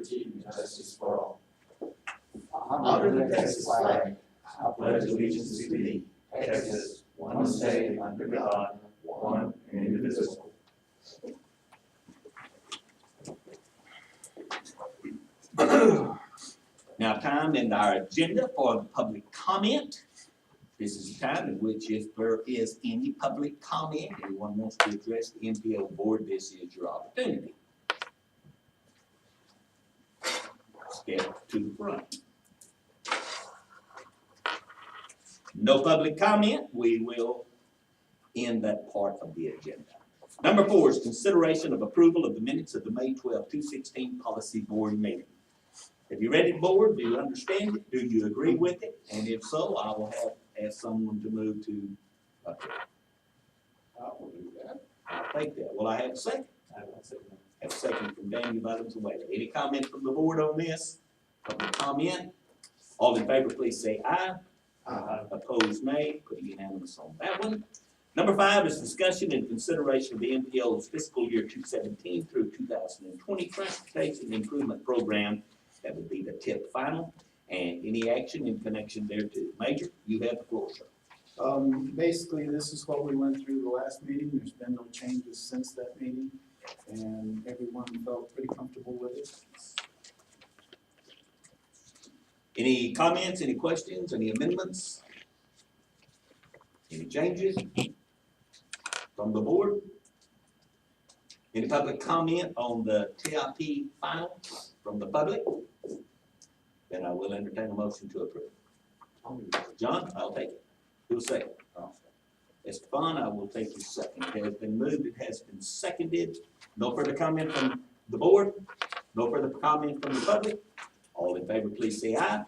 liberty, and justice for all. Under the Texas flag, I pledge allegiance to thee, Texas, one state under God, one and indivisible. Now, time in our agenda for the public comment. This is the time in which if there is any public comment, anyone wants to address the MPO board, this is your opportunity. Step to the front. No public comment, we will end that part of the agenda. Number 4 is consideration of approval of the minutes of the May 12, 2016 policy board meeting. Have you read it, board? Do you understand it? Do you agree with it? And if so, I will ask someone to move to approve. I will do that. I'll take that. Will I have a second? I will second that. Have a second from Daniel Bottoms and Whaley. Any comment from the board on this? Public comment? All in favor, please say aye. Aye. Opposed, nay. Put a unanimous on that one. Number 5 is discussion and consideration of the MPO's fiscal year 2017 through 2020 transportation improvement program. That would be the tip final. And any action in connection thereto. Major, you have the floor, sir. Basically, this is what we went through the last meeting. There's been no changes since that meeting, and everyone felt pretty comfortable with it. Any comments, any questions, any amendments? Any changes from the board? Any public comment on the TIP final from the public? Then I will entertain a motion to approve. John, I'll take it. Who'll second? Esteban, I will take your second. It has been moved, it has been seconded. No further comment from the board? No further comment from the public? All in favor, please say aye.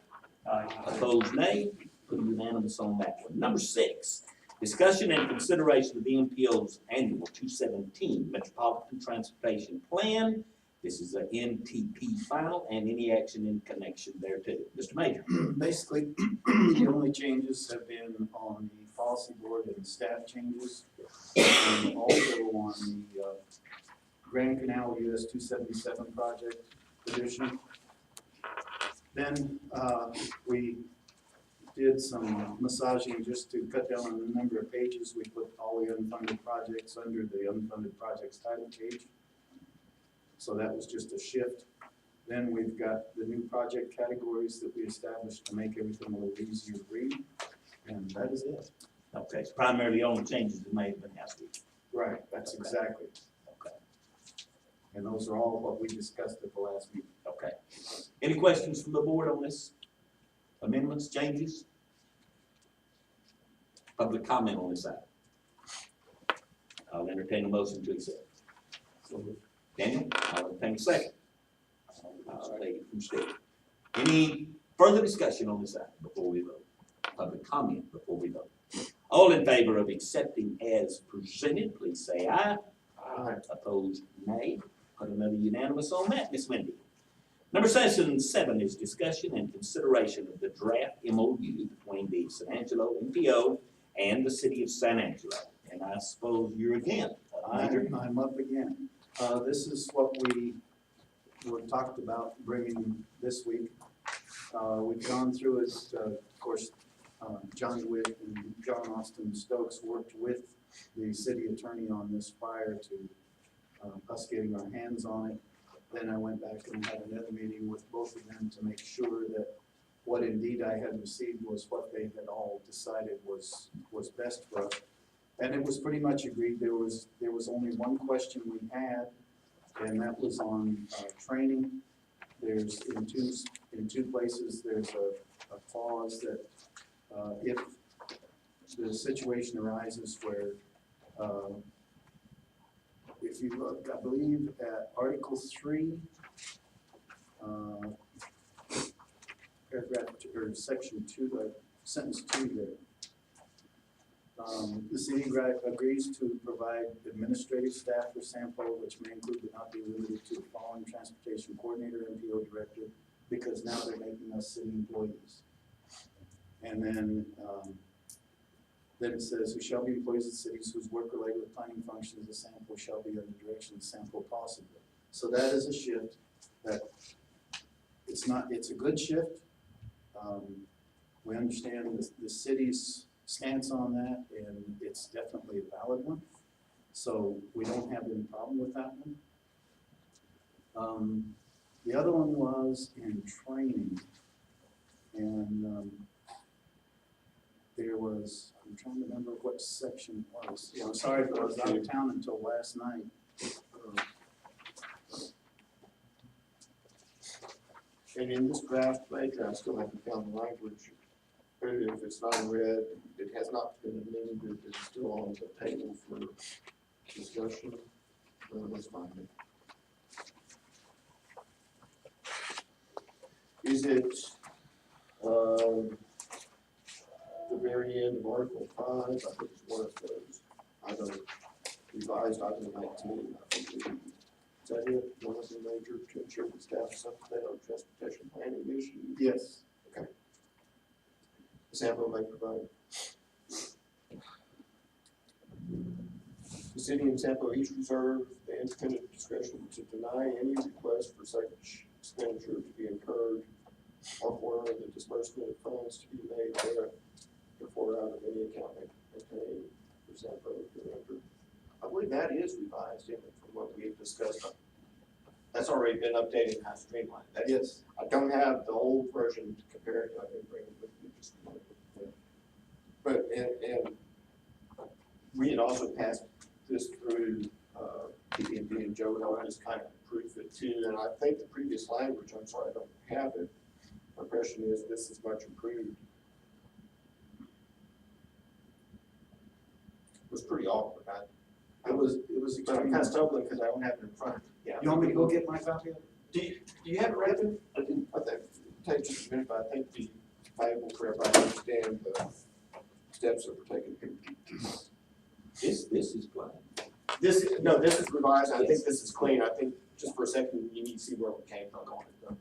Aye. Opposed, nay. Put a unanimous on that one. Number 6, discussion and consideration of the MPO's annual 2017 Metropolitan Transportation Plan. This is a NTP final and any action in connection thereto. Mr. Major. Basically, the only changes have been on the policy board and staff changes, and also on the Grand Canal US 277 project addition. Then we did some massaging just to cut down on the number of pages. We put all the unfunded projects under the unfunded projects title page. So that was just a shift. Then we've got the new project categories that we established to make everything a little easier to read. And that is it. Okay, it's primarily only changes that may have been housekeeping. Right, that's Okay. exactly. Okay. And those are all what we discussed at the last meeting. Okay. Any questions from the board on this? Amendments, changes? Public comment on this item? I'll entertain a motion to accept. Daniel, I'll entertain a second. I'll take it from Steve. Any further discussion on this item before we vote? Public comment before we vote? All in favor of accepting as presented, please say aye. Aye. Opposed, nay. Put another unanimous on that, Ms. Wendy. Number 7 is discussion and consideration of the draft MOU between the San Angelo MPO and the city of San Angelo. And I suppose you're again. Major. I'm up again. This is what we were talked about bringing this week. We've gone through it, of course, John DeWitt and John Austin Stokes worked with the city attorney on this prior to us getting our hands on it. Then I went back and had another meeting with both of them to make sure that what indeed I had received was what they had all decided was best for us. And it was pretty much agreed. There was only one question we had, and that was on training. There's in two places there's a clause that if the situation arises where if you look, I believe at Article 3, paragraph 2, or Section 2, sentence 2 there. The city agrees to provide administrative staff for Sampo, which may include but not be limited to the following: transportation coordinator, MPO director, because now they're making us city employees. And then it says, who shall be employees of cities whose work related with planning functions of Sampo shall be under direction of Sampo possibly. So that is a shift that it's not, it's a good shift. We understand the city's stance on that, and it's definitely a valid one. So we don't have any problem with that one. The other one was in training. And there was, I'm trying to remember what section it was. I'm sorry, but I was out of town until last night. And in this draft major, I still haven't found the language. But if it's not in red, it has not been amended, it's still on the table for discussion. Let's find it. Is it, the very end of Article 5, I think it's one of those. Item revised item 19, I think it is. Is that it? One of the major to ensure the staff is up to date on transportation planning issues. Yes. Sample may provide. The city and Sample each reserve the independent discretion to deny any request for such expenditure to be incurred or for the disbursement of funds to be made therefore out of any account maintained for Sample director. I believe that is revised, isn't it, from what we've discussed. That's already been updated and has streamlined. That is, I don't have the old version to compare it to. I didn't bring it with me just a moment. But, and we had also passed this through PPD and Joe helped us kind of proof it too. And I think the previous language, I'm sorry, I don't have it. My impression is this is much improved. It was pretty awkward. It was But I'm kind of stumbling because I don't have it in front. Yeah. You want me to go get my copy of it? Do you have it, Raven? I think, take just a minute, but I think the valuable for everybody to understand the steps that we're taking here. This is plain. This is revised. I think this is clean. I think just for a second, you need to see where we came from on it though.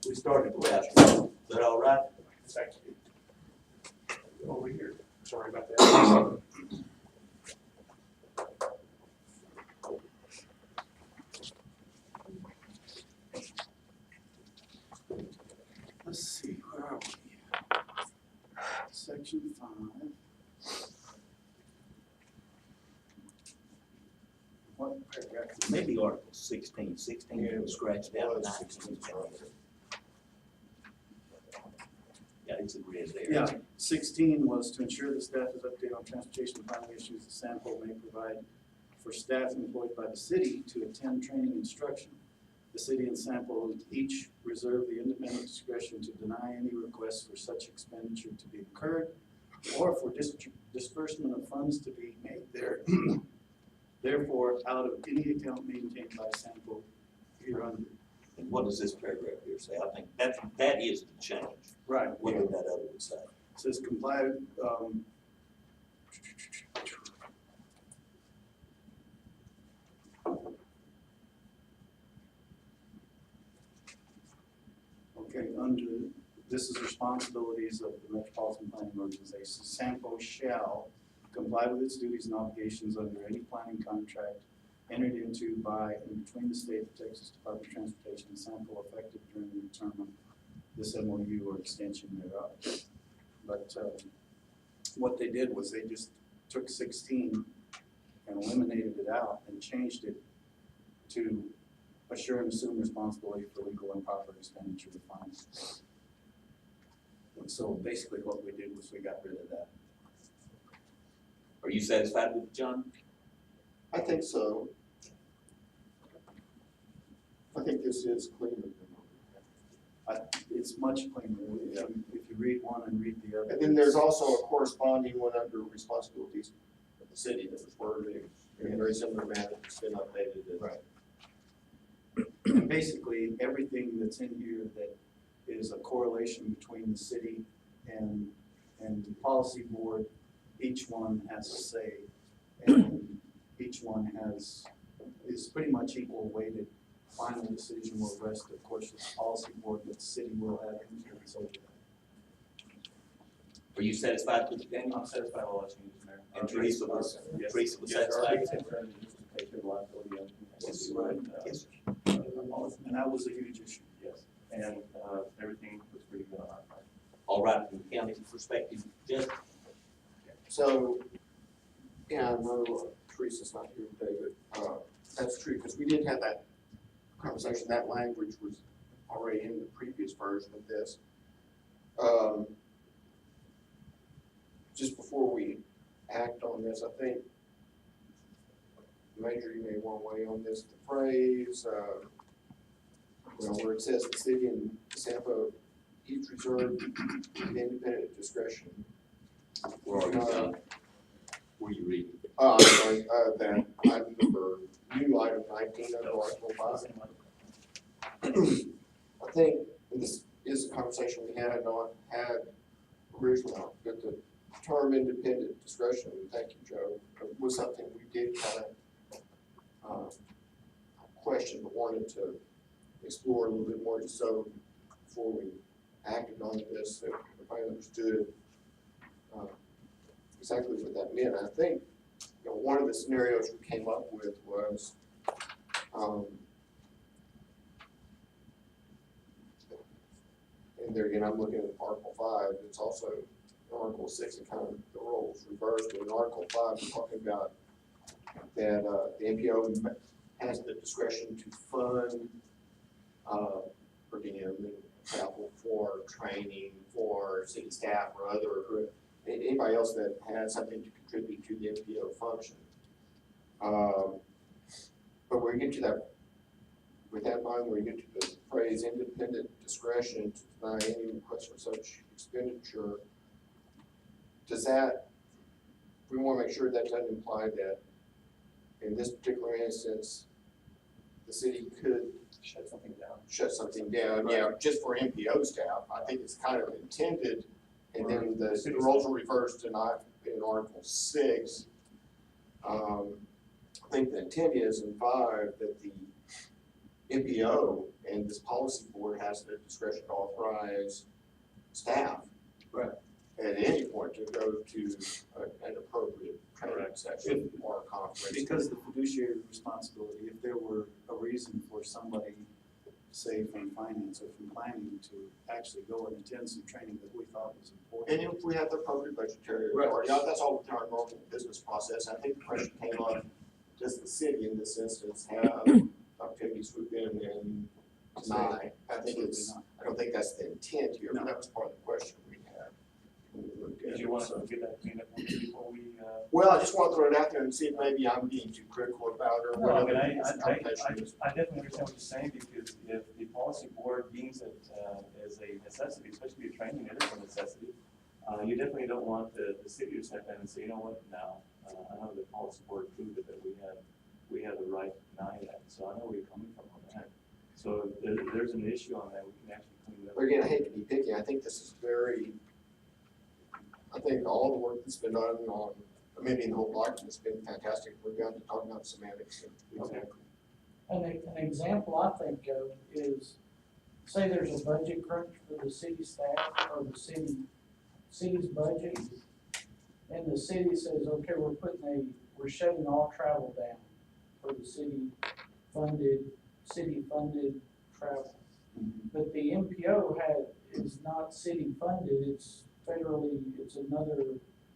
We started last week. Is that all right? Thank you. Over here. Sorry about that. Let's see, where are we? Section 5. What paragraph? Maybe Article 16. 16 Yeah, was scratched out. was 19 16. Yeah, it's a red there. Yeah, 16 was to ensure the staff is updated on transportation planning issues. The sample may provide for staff employed by the city to attend training instruction. The city and sample each reserve the independent discretion to deny any requests for such expenditure to be incurred or for disbursement of funds to be made there. Therefore, out of any account maintained by sample hereunder. And what does this paragraph here say? I think that is the change. Right. What did that other one say? It says comply, okay, under, this is responsibilities of the Metropolitan Planning Organization. Sample shall comply with its duties and obligations under any planning contract entered into by and between the state of Texas Department of Transportation and sample effective during the term of this MOU or extension thereof. But what they did was they just took 16 and eliminated it out and changed it to assure and assume responsibility for legal and proper expenditure of funds. And so basically what we did was we got rid of that. Are you satisfied with it, John? I think so. I think this is cleaner than It's much cleaner if you read one and read the other. and then there's also a corresponding one under responsibilities of the city that was worded in a very similar manner. It's been updated. Right. And basically, everything that's in here that is a correlation between the city and the policy board, each one has a say, and each one is pretty much equal weighted final decision will rest, of course, with the policy board, but the city will have influence over that. Are you satisfied with it, Daniel? I'm satisfied with all the changes, Mayor. And Teresa was, Yes. Teresa was Yes, our satisfied? biggest concern is just to take care of the liability of. Yes, Right. yes. And that was a huge issue. Yes, and, everything was pretty good on our part. All right, from the county perspective, just, So, yeah, I know Teresa's not here today, but, that's true, because we did have that conversation, that language was already in the previous version of this. Just before we act on this, I think, Major, you may want to weigh on this, the phrase, where it says the city and Sampo each reserve the independent discretion. where are you, where you read? I'm sorry, that item number, new item 19 under Article 5. I think this is a conversation we had not had originally, but the term independent discretion, thank you, Joe, was something we did kind of question, but wanted to explore a little bit more, just so before we acted on this, that everybody understood exactly what that meant. I think, you know, one of the scenarios we came up with was, and there again, I'm looking at Article 5, it's also Article 6, and kind of the roles reversed, but in Article 5, we're talking about that the MPO has the discretion to fund per diem and travel for training for city staff or other, anybody else that has something to contribute to the MPO function. But when we get to that, with that in mind, when we get to the phrase independent discretion to deny any request for such expenditure, does that, we want to make sure that doesn't imply that in this particular instance, the city could Shut something down. shut something down, yeah, just for MPO staff. I think it's kind of intended, and then the roles are reversed in Article 6. I think the intent is in 5 that the MPO and this policy board has the discretion to authorize staff. Right. At any point to go to an appropriate training Correct. session or conference. Because the fiduciary responsibility, if there were a reason for somebody, say from finance or from planning, to actually go and attend some training that we thought was important. And if we have the appropriate budgetary Right. authority, that's all within our normal business process. I think the question came on, does the city in this instance have activities we've been in deny? I think it's, Absolutely not. I don't think that's the intent here, but No. that was part of the question we had. when we looked at Did you it. want So- to get that cleaned up before we, Well, I just want to throw it out there and see if maybe I'm being too critical about it or No, I whatever. mean, I interpretation is. definitely understand what you're saying, because if the policy board deems it as a necessity, especially your training, it is a necessity. You definitely don't want the city to step in and say, you know what, now, I know the policy board approved it, that we have the right to deny that, so I know where you're coming from on that. So if there's an issue on that, we can actually clean it up. But again, I hate to be picky, I think this is I think all the work that's been done on, maybe the whole document's been fantastic, we're going to talk about semantics. Exactly. An example I think of is, say there's a budget crunch for the city staff or the city's budget. And the city says, okay, we're shutting all travel down for the city funded travel. But the MPO is not city funded, it's federally, it's another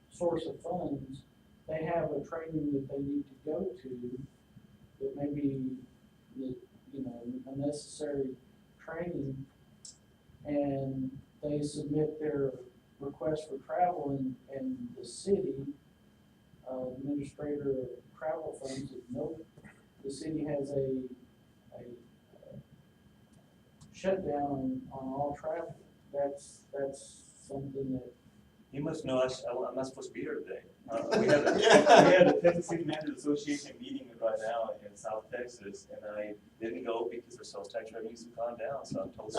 source of funds. They have a training that they need to go to that may be, a necessary training. And they submit their request for travel and the city administrator of travel funds said, nope, the city has a shutdown on all travel. That's something that, You must know, I'm not supposed to be here today. We have the Texas City Managers Association meeting right now in South Texas, and I didn't go because their sales tax revenues have gone down, so I'm told,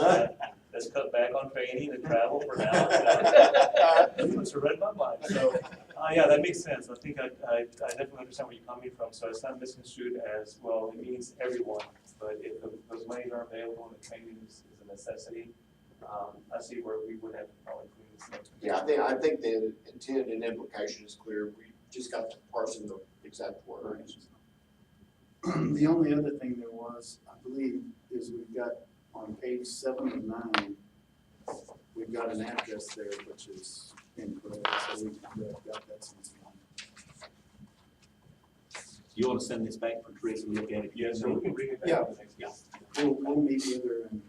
let's cut back on training and travel for now. You must have read my mind, so Yeah, that makes sense. I think I definitely understand where you're coming from, so it's not misconstrued as, well, it means everyone. But if those monies aren't available and the training is a necessity, I see where we would have to probably clean this up. Yeah, I think the intent and implication is clear. We just got to parse in the exact words. The only other thing there was, I believe, is we've got on page 7 of 9, we've got an address there which is incorrect, so we've got that since. You wanna send this back for Teresa to look at it? Yeah, so we can bring it back Yeah. to the next meeting. We'll meet with her and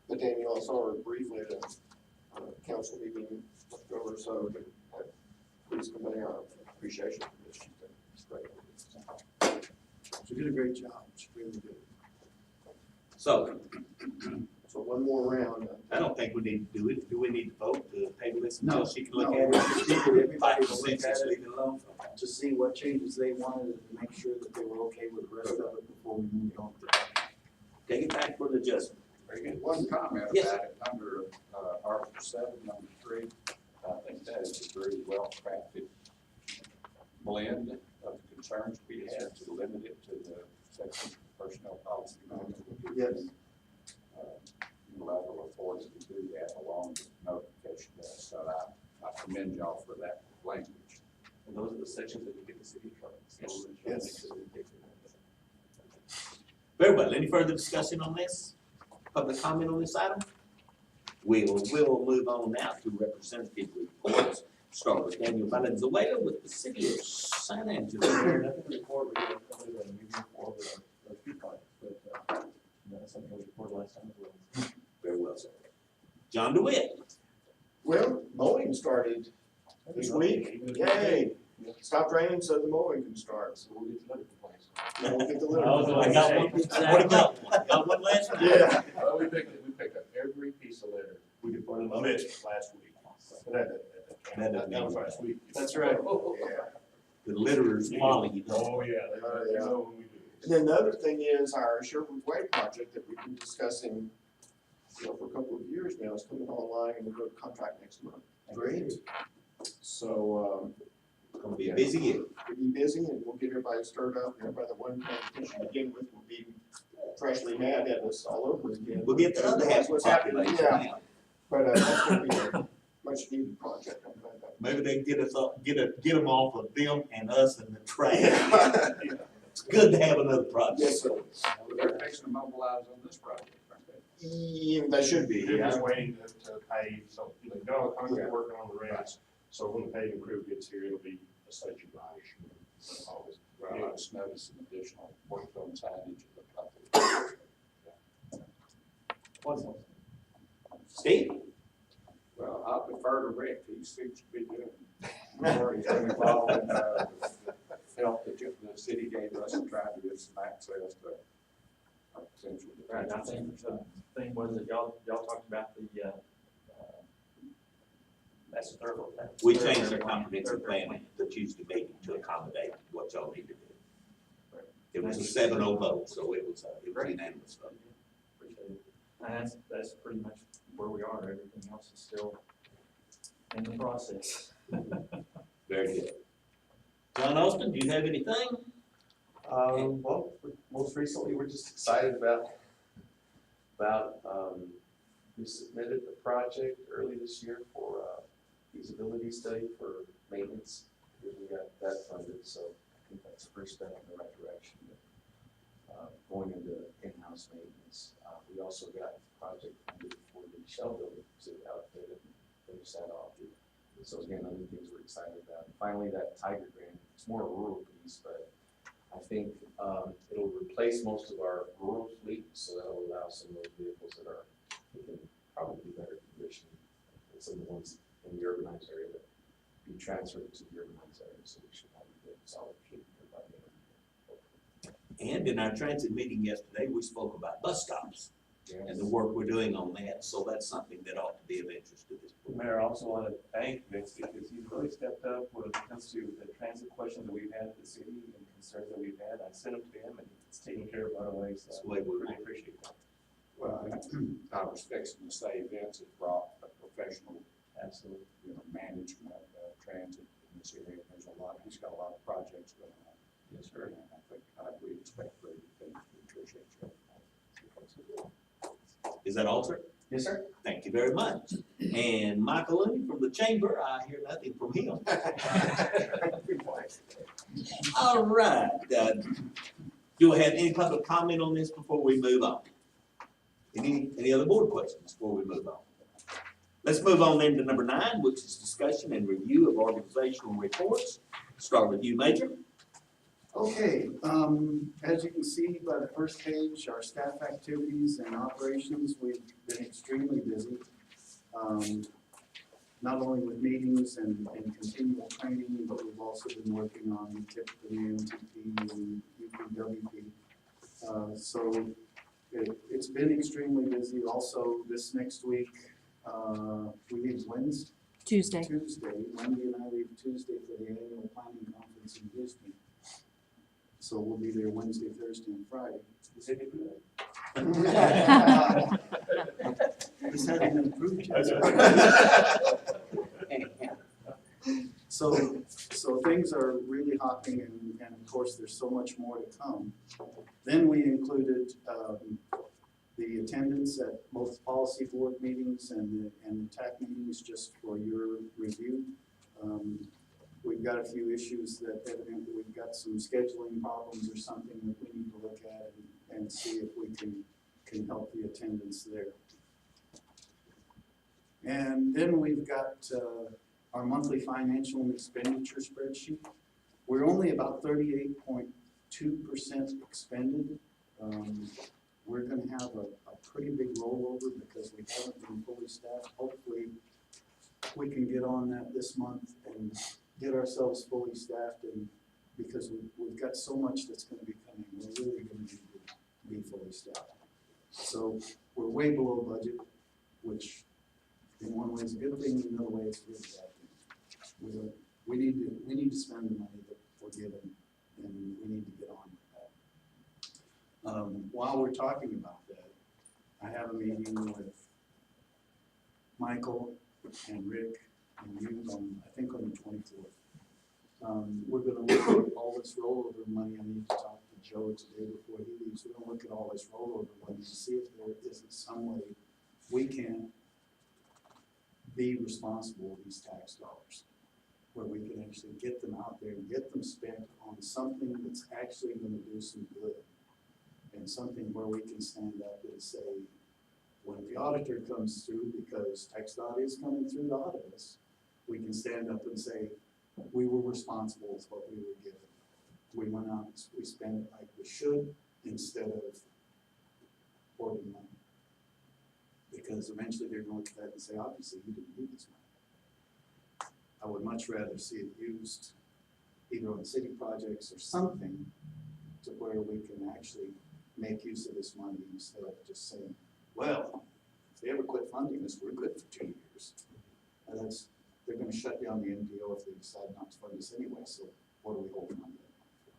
But Daniel, I saw her briefly at a council meeting left over, so please convey our appreciation for this. She's done great. she did a great job, she really did. So, So one more round. I don't think we need to do it. Do we need to vote to table this No, until she can look no, at we it? just needed everybody By to look consensus, at it, leave it alone? to see what changes they wanted, and make sure that they were okay with the rest of it before we moved on to that. Take it back for the adjustment. Very good. One comment Yes. about it, under Article 7, number 3, I think that is a very well-crafted blend of concerns we have to limit it to the section personnel policy. Yes. Level authority to do that along with notification. So I commend y'all for that language. And those are the sections that you get the city in trouble. So we're trying to Yes. make sure we take care of that. Very well. Any further discussion on this? Public comment on this item? We'll move on now to representative reports. Start with Daniel Valenzuela with the city of San Angelo. Nothing to report, we did other than moving forward with our few projects, but, that's something we reported last time as well. Very well, sir. John DeWitt. Well, mowing started this week. Yay! Stopped raining so the mowing can start. So we'll get to other complaints. Now we'll get the I was litter. I got one. I got one last night. Yeah. Well, we picked up every piece of litter. We reported I last. missed last week. That was last week. That's right. Yeah. The litterers follow you. Yeah. And then the other thing is our Sherwood Way project that we've been discussing, for a couple of years now is coming online and we'll go to contract next month. Great. So, Gonna be a busy year. we'll be busy and we'll get everybody stirred up and everybody that wasn't paying attention to begin with will be freshly mad at us all over again. We'll get the other half of the What's happening, population yeah. now. But, that's gonna be a much needed project. I'm glad that. Maybe they can get us up, get them off of them and us in the trash. Yeah. It's good to have another project. Yes, sir. They're fixing to mobilize on this project, aren't they? Yeah, they should be. They're Yeah. just waiting to pay, so they've got all the concrete working on the rest, so when the paving crew gets here, it'll be a stage of August. Well, I just noticed some additional work on signage of the property. What's else? Steve? Well, I prefer to Rick, he seems to be doing more, he's been involved in, the help that the city gave us and trying to get some access to our potential. Right, and I think the thing was that y'all talked about the, That's the third one. We changed our comprehensive plan to Tuesday meeting to accommodate what y'all need to do. It was a 7-0 vote, so it was unanimous vote. appreciate it. And that's pretty much where we are, everything else is still in the process. Very good. John Austin, do you have anything? Well, most recently, we're just excited about, we submitted the project early this year for a feasibility study for maintenance. We got that funded, so I think that's the first step in the right direction. Going into in-house maintenance. We also got the project funded for the Shell building, so outfit and finish that off. So again, other things we're excited about. And finally, that Tiger grant, it's more a rural piece, but I think it'll replace most of our rural fleet, so that'll allow some of those vehicles that are in probably better condition than some of the ones in the urbanized area that be transferred to the urbanized area, so we should have a good solid fleet here by the end of the year. And in our transit meeting yesterday, we spoke about bus stops and the work we're doing on that, so that's something that ought to be of interest to this board. Mayor, I also want to thank Vince because he's really stepped up when it comes to the transit questions that we've had at the city and concerns that we've had. I sent them to him and it's taken care of right away, so That's the way I we really appreciate that. Well, I was fixing to say Vince has brought a professional, Absolutely. man Is that all, sir? Yes, sir. Thank you very much. And Michael Looney from the chamber, I hear nothing from him. All right, do we have any public comment on this before we move on? Any other board questions before we move on? Let's move on then to number 9, which is discussion and review of organizational reports. Start with you, Major. Okay, as you can see by the first page, our staff activities and operations, we've been extremely busy. Not only with meetings and continual training, but we've also been working on typically MTP and UPWP. So it's been extremely busy. Also, this next week, we leave Wednesday. Tuesday. Monday and I leave Tuesday for the annual planning conference in Houston. So we'll be there Wednesday, Thursday, and Friday. You said you do that? This hasn't been approved yet. So things are really hopping, and of course, there's so much more to come. Then we included the attendance at both policy board meetings and the TAC meetings, just for your review. We've got a few issues that evidently we've got some scheduling problems or something that we need to look at and see if we can help the attendance there. And then we've got our monthly financial and expenditure spreadsheet. We're only about 38.2% expended. We're gonna have a pretty big rollover because we haven't been fully staffed. Hopefully, we can get on that this month and get ourselves fully staffed, and because we've got so much that's gonna be coming, we're really gonna need to be fully staffed. So we're way below budget, which in one way is a good thing, in another way it's a really bad thing. We need to spend the money that we're given, and we need to get on with that. While we're talking about that, I have a meeting with Michael and Rick and you I think on the 24th. We're gonna look at all this rollover money. I need to talk to Joe today before he leaves. We're gonna look at all this rollover money and see if there isn't some way we can be responsible with these tax dollars, where we can actually get them out there and get them spent on something that's actually gonna do some good. And something where we can stand up and say, when the auditor comes through, because TxDOT is coming through to audit us, we can stand up and say, we were responsible with what we were given. We went out, we spent it like we should, instead of hoarding money. Because eventually they're going to look at that and say, obviously you didn't need this money. I would much rather see it used either on city projects or something to where we can actually make use of this money instead of just saying, well, if they ever quit funding us, we're good for 2 years. And they're gonna shut down the NPO if they decide not to fund us anyway, so what are we holding on to that money for?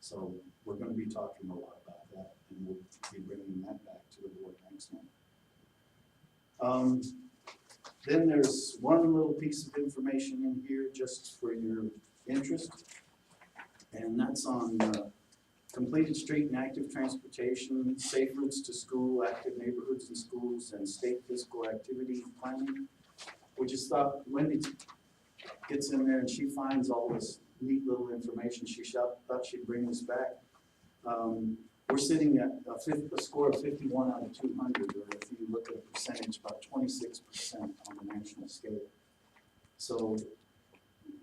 So we're gonna be talking a lot about that, and we'll be bringing that back to the board next month. Then there's one little piece of information in here just for your interest, and that's on completed street and active transportation, safe routes to school, active neighborhoods and schools, and state physical activity planning. We just thought Wendy gets in there and she finds all this neat little information. She thought she'd bring this back. We're sitting at a score of 51 out of 200, or if you look at a percentage, about 26% on the national scale. So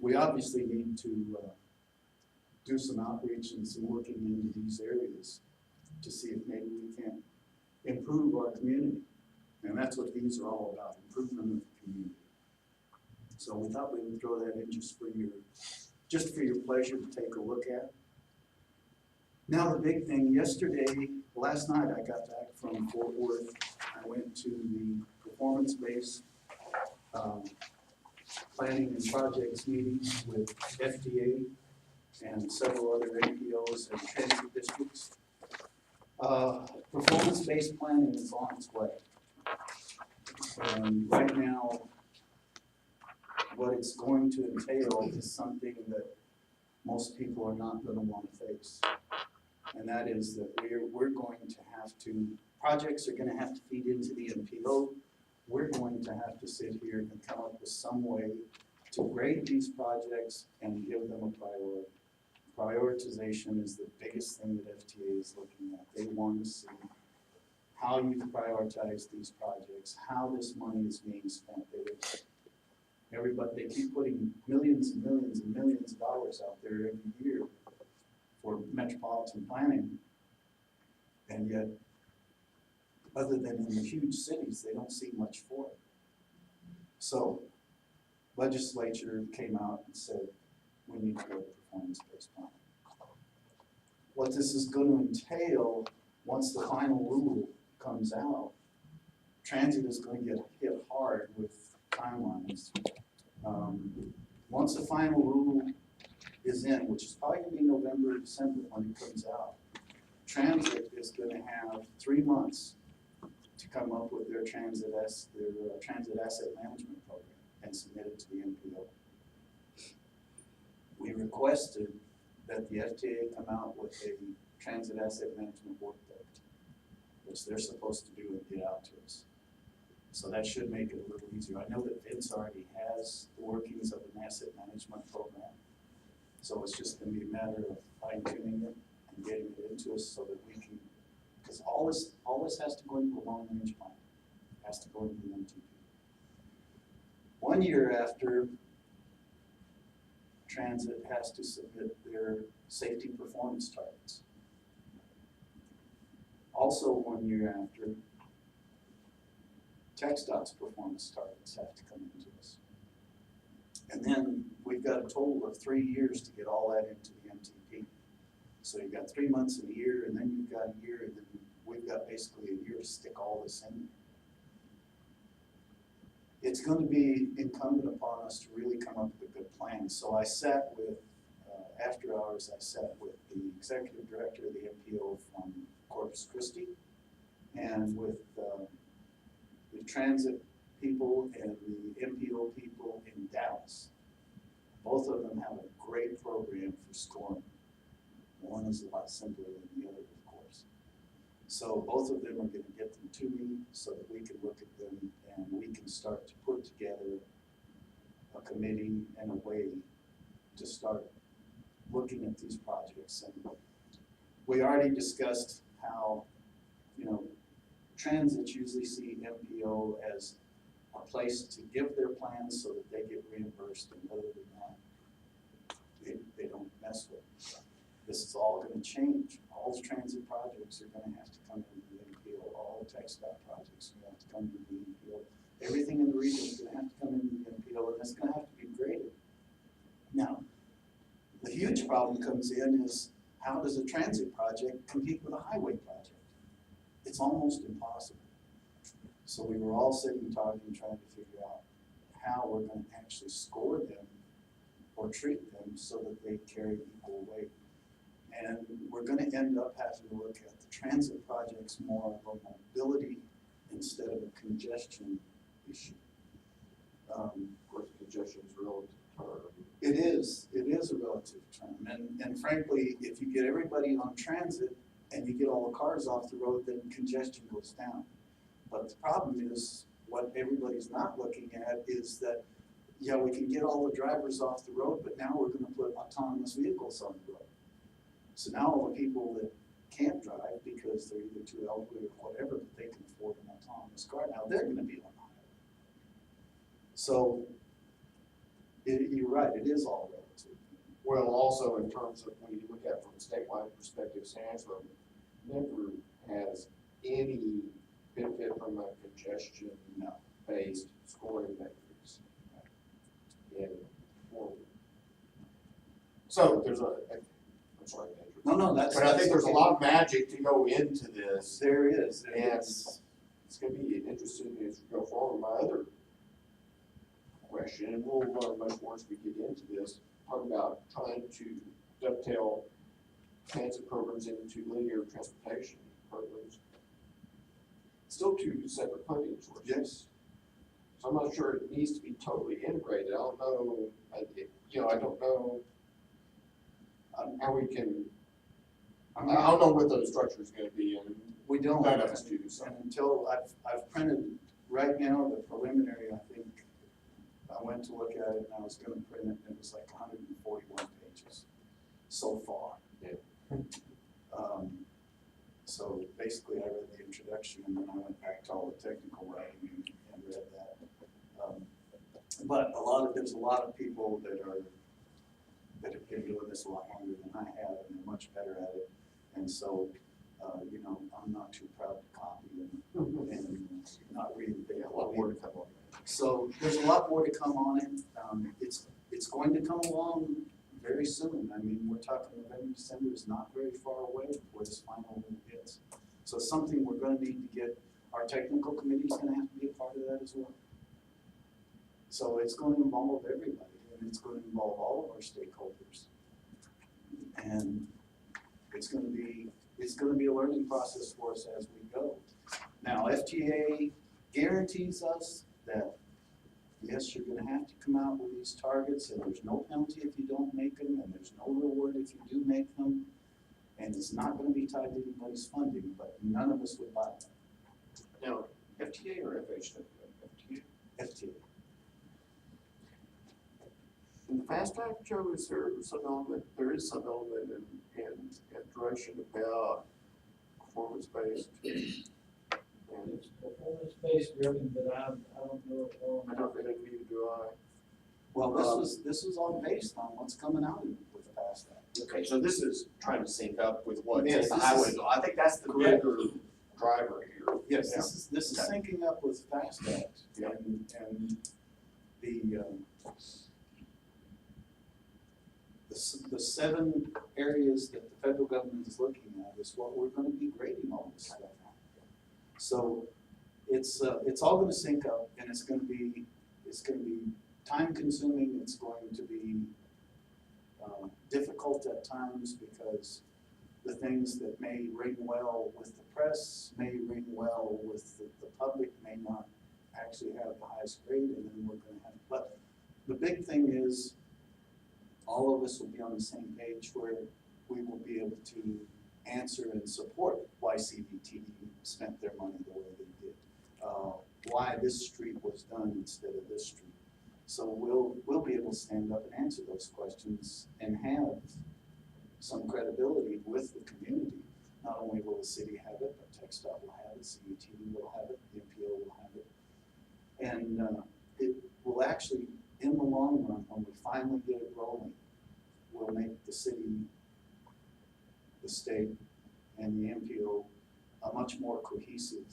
we obviously need to do some outreach and some looking into these areas to see if maybe we can improve our community. And that's what these are all about, improvement of the community. So we thought we would throw that in just for your pleasure to take a look at. Now the big thing, last night I got back from Fort Worth. I went to the performance-based planning and projects meetings with FDA and several other NPOs and transit districts. Performance-based planning is on its way. Right now, what it's going to entail is something that most people are not going to want to face. And that is that we're going to have to projects are gonna have to feed into the MPO. We're going to have to sit here and come up with some way to grade these projects and give them a priority. Prioritization is the biggest thing that FTA is looking at. They want to see how you prioritize these projects, how this money is being spent. Everybody, they keep putting millions and millions and millions of dollars out there every year for metropolitan planning. And yet, other than in the huge cities, they don't see much for it. So, legislature came out and said, we need to go to performance-based planning. What this is gonna entail, once the final rule comes out, transit is gonna get hit hard with timelines. Once the final rule is in, which is probably gonna be November or December when it comes out, transit is gonna have 3 months to come up with their transit asset management program and submit it to the MPO. We requested that the FTA come out with a transit asset management workbook, which they're supposed to do and get out to us. So that should make it a little easier. I know that Vince already has the workings of an asset management program. So it's just gonna be a matter of fine tuning it and getting it into us so that we can, because all this has to go into a long range plan, has to go into the MTP. 1 year after, transit has to submit their safety performance targets. Also 1 year after, TxDOT's performance targets have to come into us. And then we've got a total of 3 years to get all that into the MTP. So you've got 3 months in a year, and then you've got a year, and then we've got basically a year to stick all this in. It's going to be incumbent upon us to really come up with a good plan. So I sat with, after hours, I sat with the executive director of the MPO from Corpus Christi and with the transit people and the MPO people in Dallas. Both of them have a great program for scoring. One is a lot simpler than the other, of course. So both of them are going to get them to me so that we can look at them and we can start to put together a committee and a way to start looking at these projects. And we already discussed how, transits usually see MPO as a place to give their plans so that they get reimbursed, and other than that, they don't mess with it. This is all going to change. All the transit projects are going to have to come into the MPO. All the TxDOT projects are going to have to come into the MPO. Everything in the region is going to have to come into the MPO, and it's going to have to be graded. Now, the huge problem comes in is, how does a transit project compete with a highway project? It's almost impossible. So we were all sitting talking, trying to figure out how we're going to actually score them or treat them so that they carry equal weight. And we're going to end up having to look at the transit projects more of a mobility instead of a congestion issue. Of course, congestion is relative term. It is a relative term. And frankly, if you get everybody on transit and you get all the cars off the road, then congestion goes down. But the problem is, what everybody's not looking at is that, yeah, we can get all the drivers off the road, but now we're gonna put autonomous vehicles on the road. So now all the people that can't drive because they're either too elderly or whatever, but they can afford an autonomous car, now they're gonna be on the highway. So, you're right, it is all relative. Well, also in terms of when you look at it from a statewide perspective, Sandsville never has any benefit from a congestion-based scoring metrics. So there's I'm sorry, Andrew. No, that's. But I think there's a okay. lot of magic to go into this. There is. And it's gonna be interesting as we go forward. My other question, and we'll learn much more as we get into this, talk about trying to dovetail transit programs into linear transportation programs. Still two separate funding sources. Yes. So I'm not sure it needs to be totally integrated. I don't know, I don't know how we can, I don't know what the structure is gonna be, and We don't. None of us do, so. And until I've printed, right now, the preliminary, I think, I went to look at it and I was gonna print it, and it was like 141 pages so far. Yeah. So basically, I read the introduction and then I went back to all the technical writing and read that. But there's a lot of people that have been doing this a lot longer than I have, and they're much better at it. And so, I'm not too proud to copy and not read the big. Yeah, a lot more to come on. So there's a lot more to come on it. It's going to come along very soon. I mean, we're talking November, December is not very far away before this final one hits. So it's something we're gonna need to get, our technical committee is gonna have to be a part of that as well. So it's gonna involve everybody, and it's gonna involve all of our stakeholders. And it's gonna be a learning process for us as we go. Now, FTA guarantees us that, yes, you're gonna have to come out with these targets, and there's no penalty if you don't make them, and there's no reward if you do make them. And it's not gonna be tied to anybody's funding, but none of us would buy that. Now, FTA or FHW? FTA. FTA. In the FAST Act, Joe, is there some element, there is some element in direction about performance-based? And It's performance-based driven, but I don't know it well. I don't really neither do I. Well, this was all based on what's coming out with the FAST Act. Okay, so this is trying to sync up with what's Yes, in the this highway is- law. I think that's the Correct. bigger driver here. Yes, Yeah. this is Okay. syncing up with FAST Act. Yeah. And the 7 areas that the federal government is looking at is what we're gonna be grading all this stuff on. So it's all gonna sync up, and it's gonna be time consuming, it's going to be difficult at times, because the things that may ring well with the press, may ring well with the public, may not actually have the highest grade, and then we're gonna have, but the big thing is, all of us will be on the same page where we will be able to answer and support why CVT spent their money the way they did. Why this street was done instead of this street. So we'll be able to stand up and answer those questions and have some credibility with the community. Not only will the city have it, but TxDOT will have it, CVT will have it, the MPO will have it. And it will actually, in the long run, when we finally get it rolling, will make the city, the state, and the MPO a much more cohesive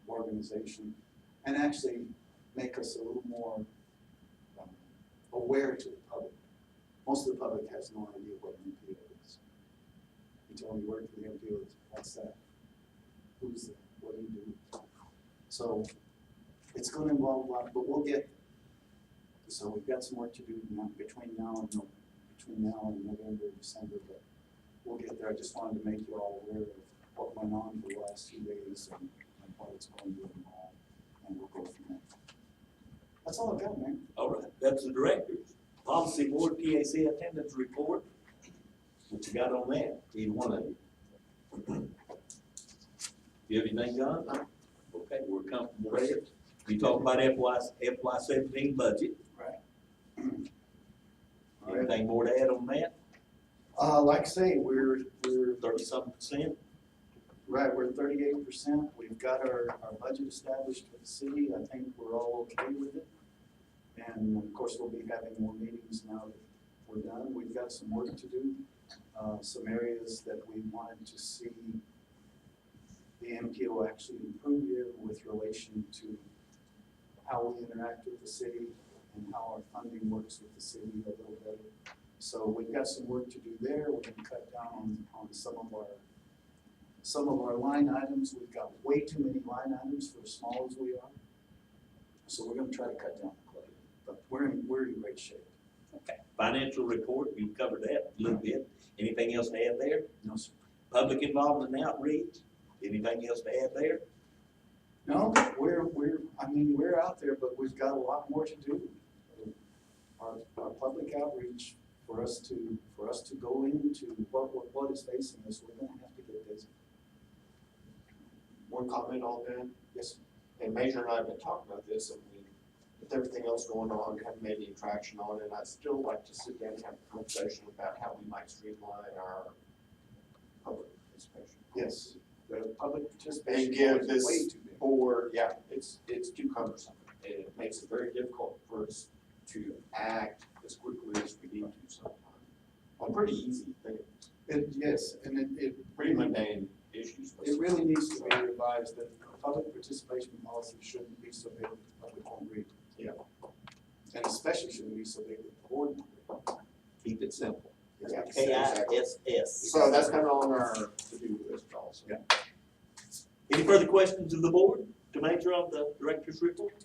organization, and actually make us a little more aware to the public. Most of the public has no idea what an MPO is. You tell them you work for the MPO, what's that? Who's that? What do you do? So it's gonna involve a lot, but we'll get, so we've got some work to do now, between now and November, December, but we'll get there. I just wanted to make you all aware of what went on for the last 2 days and what it's going to involve, and we'll go from there. That's all I've got, man. All right, that's the directors. Policy Board PAC attendance report. What you got on that, either one of you? You have anything, John? Okay, we're comfortable there. You talk about FY 17 budget. Right. Anything more to add on that? Like I say, we're 30-something%? right, we're 38%. We've got our budget established for the city. I think we're all okay with it. And of course, we'll be having more meetings now that we're done. We've got some work to do. Some areas that we wanted to see the MPO actually improve in with relation to how we interact with the city and how our funding works with the city a little better. So we've got some work to do there. We're gonna cut down on some of our line items. We've got way too many line items for as small as we are. So we're gonna try to cut down the clutter, but we're in great shape. Okay. Financial report, you covered that a little bit. Anything else to add there? No, sir. Public involvement and outreach, anything else to add there? No, we're out there, but we've got a lot more to do. Our public outreach, for us to go into what is facing us, we're gonna have to get busy. one comment on that? Yes. And Major and I have been talking about this, and we, with everything else going on, haven't made any traction on it. I'd still like to sit down and have a conversation about how we might streamline our public participation. Yes, the public And participation give is this way too big. board, yeah, it's too cumbersome. And it makes it very difficult for us to act as quickly as we need to sometimes on pretty easy things, Yes, and it pretty mundane issues. It really needs to be revised that public participation policy shouldn't be so big with the public won't read. Yeah. And especially shouldn't be so big with the board. won't read. Keep it simple. Yeah, KISS. So that's kind of on our to-do list also. Yeah. Any further questions of the board to Major on the director's report?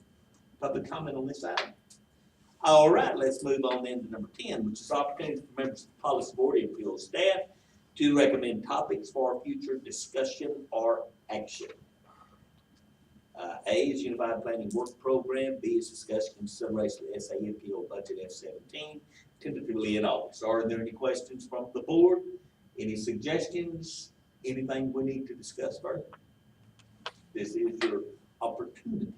Public comment on this item? All right, let's move on then to number 10, which is opportunity for members of the policy board and field staff to recommend topics for future discussion or action. A is Unified Planning Work Program. B is discussion consideration of SAMPO budget F-17, tentatively in August. Are there any questions from the board? Any suggestions? Anything we need to discuss further? This is your opportunity.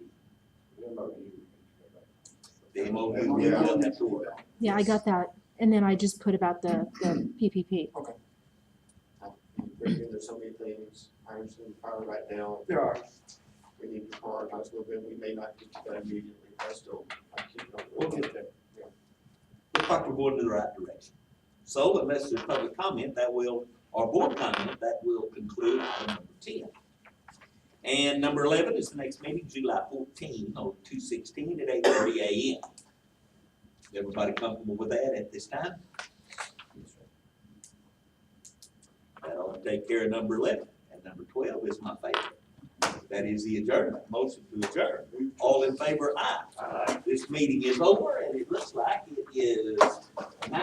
The MOU, we will have to work. Yeah, I got that. And then I just put about the PPP. There's so many things, I understand probably right now, There are. we need to prioritize a little bit, we may not get to that immediately, but I still, I keep on. We'll get there. Looks like we're going in the right direction. So unless there's public comment, that will, or board comment, that will conclude item number 10. And number 11 is the next meeting, July 14, or 2/16 at 8:30 a.m. Is everybody comfortable with that at this time? That'll take care of number 11. And number 12 is my favorite. That is the adjournment, motion to adjourn. All in favor, aye. This meeting is over, and it looks like it is 9